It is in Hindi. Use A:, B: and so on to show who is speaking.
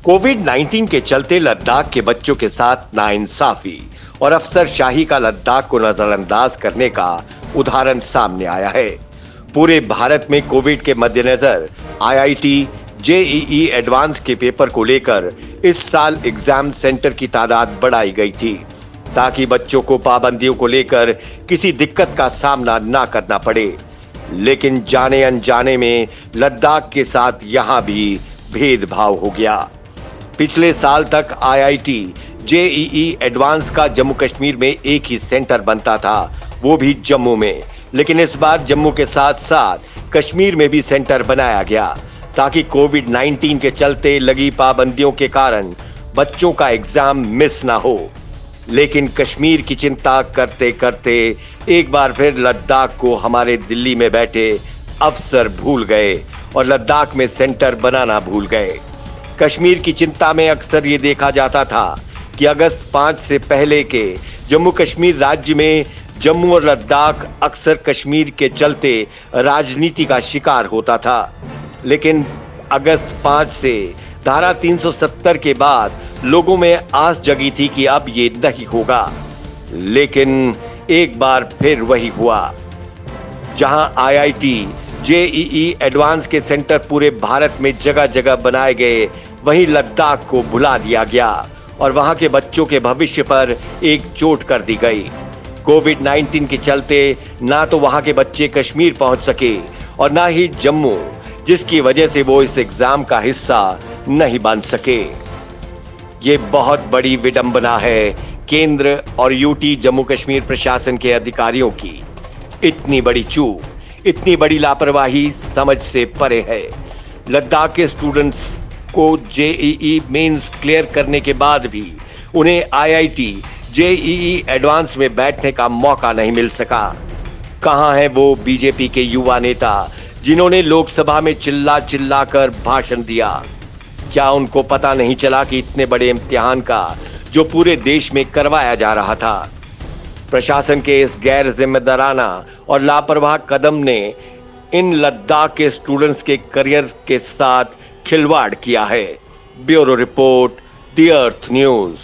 A: कोविड-19 के चलते लद्दाख के बच्चों के साथ नाइंसाफी और अफसरशाही का लद्दाख को नजरअंदाज करने का उदाहरण सामने आया है। पूरे भारत में कोविड के मद्देनजर आईआईटी, जेईई एडवांस के पेपर को लेकर इस साल एग्जाम सेंटर की तादाद बढ़ाई गई थी ताकि बच्चों को पाबंदियों को लेकर किसी दिक्कत का सामना ना करना पड़े। लेकिन जाने अनजाने में लद्दाख के साथ यहां भी भेदभाव हो गया। पिछले साल तक आईआईटी, जेईई एडवांस का जम्मू कश्मीर में एक ही सेंटर बनता था, वो भी जम्मू में। लेकिन इस बार जम्मू के साथ साथ कश्मीर में भी सेंटर बनाया गया ताकि कोविड-19 के चलते लगी पाबंदियों के कारण बच्चों का एग्जाम मिस ना हो। लेकिन कश्मीर की चिंता करते करते एक बार फिर लद्दाख को हमारे दिल्ली में बैठे अफसर भूल गए और लद्दाख में सेंटर बनाना भूल गए। कश्मीर की चिंता में अक्सर ये देखा जाता था कि अगस्त 5 से पहले के जम्मू कश्मीर राज्य में जम्मू और लद्दाख अक्सर कश्मीर के चलते राजनीति का शिकार होता था। लेकिन अगस्त 5 से धारा 370 के बाद लोगों में आस जगी थी कि अब ये नहीं होगा। लेकिन एक बार फिर वही हुआ। जहां आईआईटी, जेईई एडवांस के सेंटर पूरे भारत में जगह जगह बनाए गए, वहीं लद्दाख को भुला दिया गया और वहां के बच्चों के भविष्य पर एक चोट कर दी गई। कोविड-19 के चलते ना तो वहां के बच्चे कश्मीर पहुंच सके और ना ही जम्मू, जिसकी वजह से वो इस एग्जाम का हिस्सा नहीं बन सके। ये बहुत बड़ी विडंबना है केंद्र और यूटी जम्मू कश्मीर प्रशासन के अधिकारियों की। इतनी बड़ी चूक, इतनी बड़ी लापरवाही समझ से परे है। लद्दाख के स्टूडेंट्स को जेईई मेंस क्लियर करने के बाद भी उन्हें आईआईटी, जेईई एडवांस में बैठने का मौका नहीं मिल सका। कहां है वो बीजेपी के युवा नेता जिन्होंने लोकसभा में चिल्ला चिल्ला कर भाषण दिया? क्या उनको पता नहीं चला कि इतने बड़े इम्तिहान का जो पूरे देश में करवाया जा रहा था, प्रशासन के इस गैर जिम्मेदाराना और लापरवाह कदम ने इन लद्दाख के स्टूडेंट्स के करियर के साथ खिलवाड़ किया है। Bureau report, the earth news.